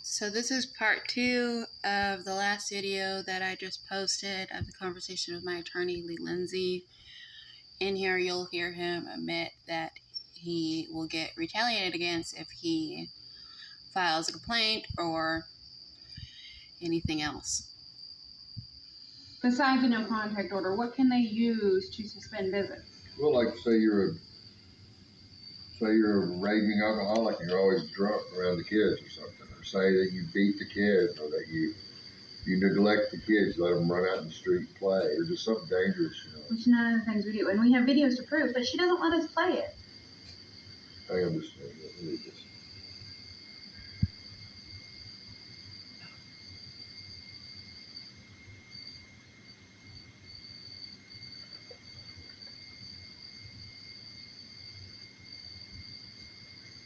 So this is part 2 of the last video that I just posted of the conversation with my attorney, Lee Lindsay. In here, you'll hear him admit that he will get retaliated against if he files a complaint or anything else. Besides a no contact order, what can they use to suspend visits? Well, like say you're a raging alcoholic and you're always drunk around the kids or something, or say that you beat the kids, or that you neglect the kids, let them run out in the street and play, or just something dangerous, Which none of the things we do, and we have videos to prove, but she doesn't let us play it. I understand that. Really just.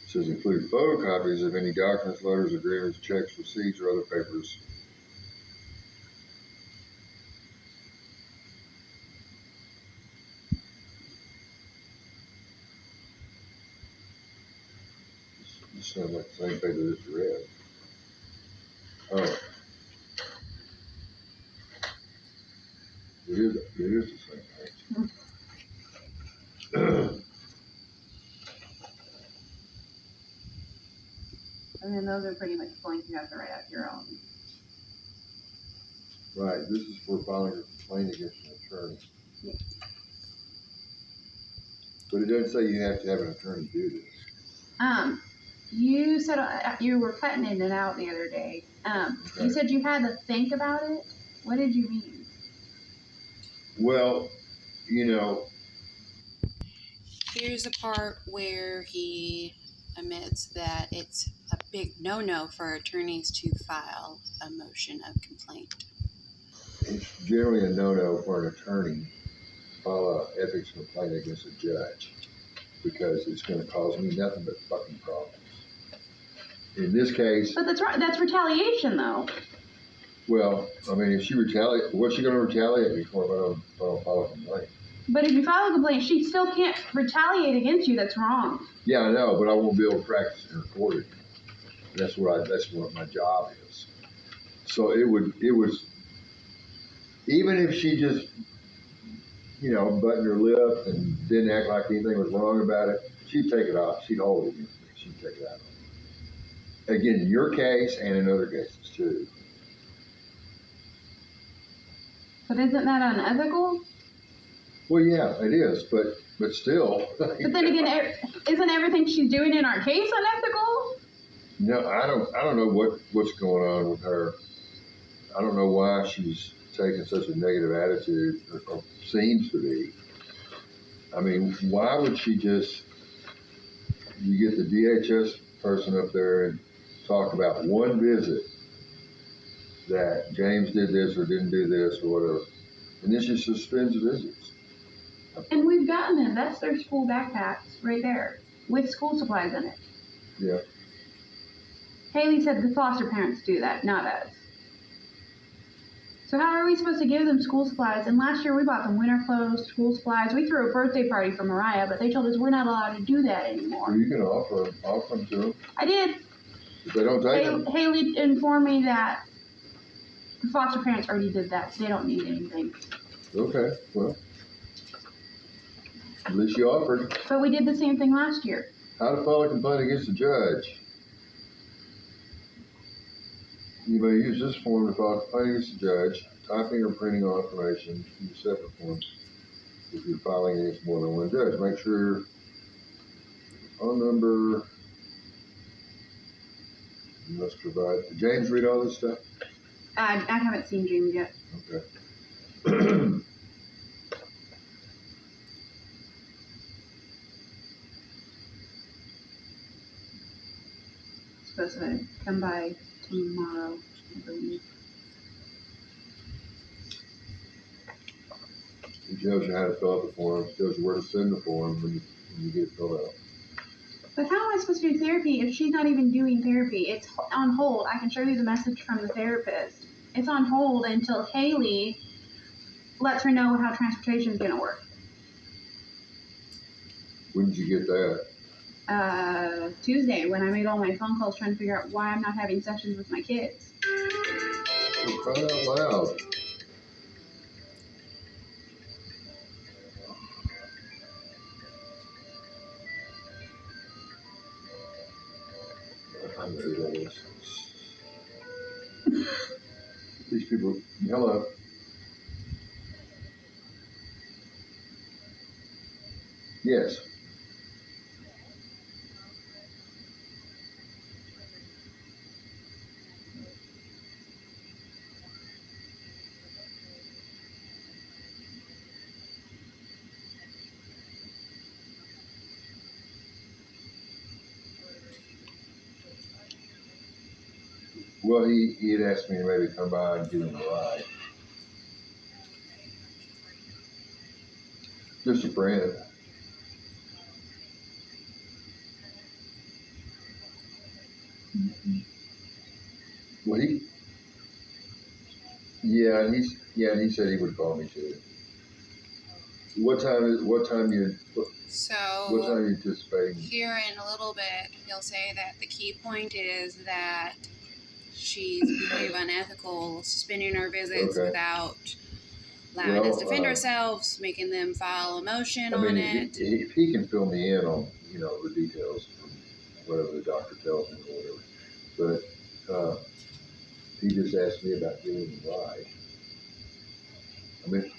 It says include photocopies of any documents, letters, agreements, checks, receipts, or other papers. This sounds like the same paper that you read. Oh. It is the same page. And then those are pretty much blank. You have to write out your own. Right, this is for filing a complaint against an attorney. Yeah. But it doesn't say you have to have an attorney do this. You said you were cutting in and out the other day. Okay. You said you had to think about it. What did you mean? Well, Here's the part where he admits that it's a big no-no for attorneys to file a motion of complaint. it's generally a no-no for an attorney to file an ethics complaint against a judge, because it's going to cause me nothing but fucking problems. In this case, But that's right. That's retaliation, though. well, I mean, if she retaliates, what's she going to retaliate me for if I don't file a complaint? But if you file a complaint, she still can't retaliate against you. That's wrong. Yeah, I know, but I won't be able to practice in court again. That's what my job is. So it was, even if she just, buttoned her lip and didn't act like anything was wrong about it, she'd take it off. She'd hold it against me. She'd take it out on me. Again, in your case and in other cases too. But isn't that unethical? Well, yeah, it is, but still. But then again, isn't everything she's doing in our case unethical? No, I don't know what's going on with her. I don't know why she's taking such a negative attitude, or seems to be. I mean, why would she just, you get the DHS person up there and talk about one visit that James did this or didn't do this or whatever, and then she suspends the visits. And we've gotten them. That's their school backpacks right there with school supplies in it. Yeah. Haley said the foster parents do that, not us. So how are we supposed to give them school supplies? And last year we bought them winter clothes, school supplies. We threw a birthday party for Mariah, but they told us we're not allowed to do that anymore. Well, you can offer them to them. I did. If they don't take them. Haley informed me that the foster parents already did that. They don't need anything. Okay, well, at least you offered. But we did the same thing last year. How to file a complaint against a judge. You may use this form to file a complaint against a judge, typing or printing all information in separate forms if you're filing against more than one judge. Make sure the phone number, you must provide. Did James read all this stuff? I haven't seen James yet. Okay. Supposed to come by tomorrow, I believe. It tells you how to fill out the form. It tells you where to send the form when you get it filled out. But how am I supposed to do therapy if she's not even doing therapy? It's on hold. I can show you the message from the therapist. It's on hold until Haley lets her know how transportation is going to work. When did you get that? Tuesday when I made all my phone calls trying to figure out why I'm not having sessions with my kids. So cry out loud. I know who that is. These people, hello. Yes. Well, he had asked me to maybe come by and give him a ride. Just a friend. Well, he said he would call me too. What time you So anticipating? here in a little bit, he'll say that the key point is that she's behaved unethical, suspending her visits Okay. without allowing us to defend Well, ourselves, making them file a motion I on mean, it. if he can fill me in on, the details from whatever the doctor tells him or whatever. But he just asked me about giving him a ride. I mean,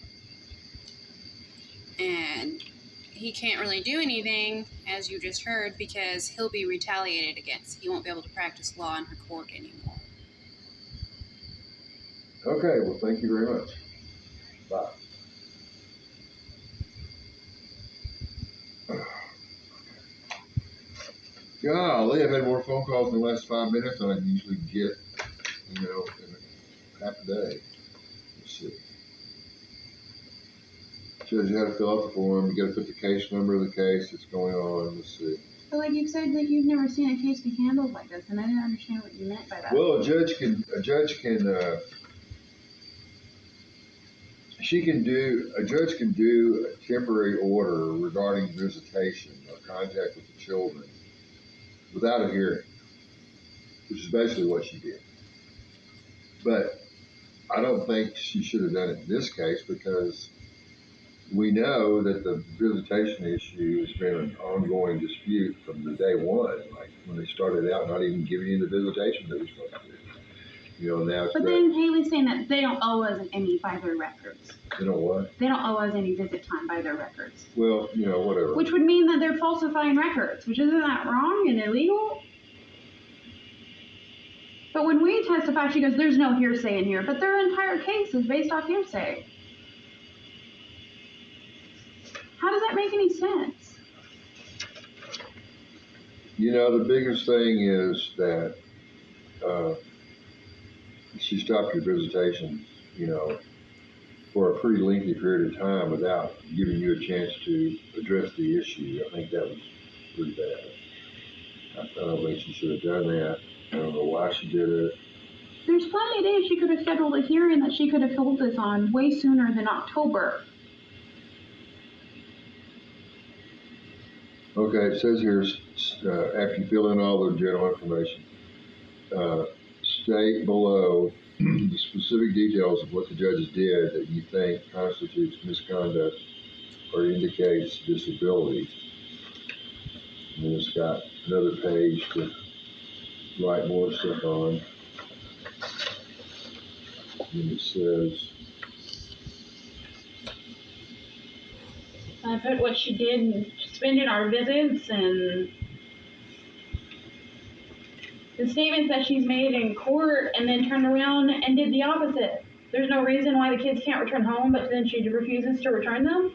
And he can't really do anything, as you just heard, because he'll be retaliated against. He won't be able to practice law in her court anymore. okay, well, thank you very much. Bye. Golly, I've had more phone calls in the last 5 minutes than I usually get, in half a day. Let's see. Shows you how to fill out the form. You got to put the case number of the case that's going on. Let's see. But like you've said that you've never seen a case be handled like this, and I didn't understand what you meant by that. Well, a judge can do a temporary order regarding visitation or contact with the children without a hearing, which is basically what she did. But I don't think she should have done it in this case because we know that the visitation issue has been an ongoing dispute from the day one, like when they started out not even giving you the visitation that we're supposed to do. Now it's But then Haley's saying that they don't owe us any by their records. They don't what? They don't owe us any visit time by their records. Well, whatever. Which would mean that they're falsifying records, which isn't that wrong and illegal? But when we testify, she goes, there's no hearsay in here, but their entire case is based off hearsay. How does that make any sense? The biggest thing is that she stopped your visitation, for a pretty lengthy period of time without giving you a chance to address the issue. I think that was pretty bad. I don't think she should have done that. I don't know why she did it. There's plenty of days she could have scheduled a hearing that she could have held this on way sooner than October. Okay, it says here, after you fill in all the general information, state below the specific details of what the judges did that you think constitutes misconduct or indicates disability. And then it's got another page to write more stuff on. And it says, I put what she did and suspended our visits and the statements that she's made in court and then turned around and did the opposite. There's no reason why the kids can't return home, but then she refuses to return them.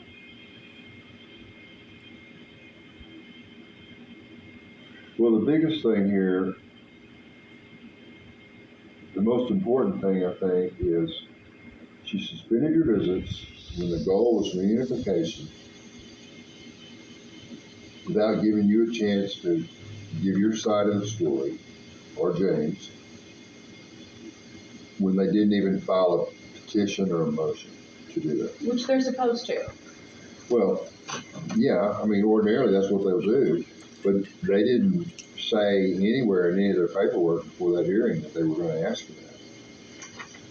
well, the biggest thing here, the most important thing I think is she suspended your visits when the goal was reunification without giving you a chance to give your side of the story, or James, when they didn't even file a petition or a motion to do that. Which they're supposed to. Well, yeah, I mean, ordinarily that's what they'll do. But they didn't say anywhere in any of their paperwork before that hearing that they were going to ask for that,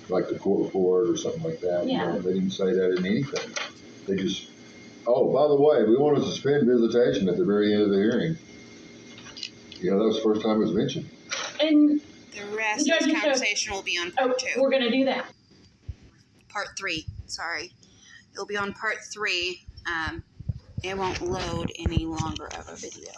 like the court report or something like that. Yeah. You know, they didn't say that in anything. They just, oh, by the way, we want to suspend visitation at the very end of the hearing. You know, that was the first time it was mentioned. And The rest The of judge this just conversation will be on part 2. we're gonna do that. Part 3, sorry. It'll be on part 3. It won't load any longer of a video.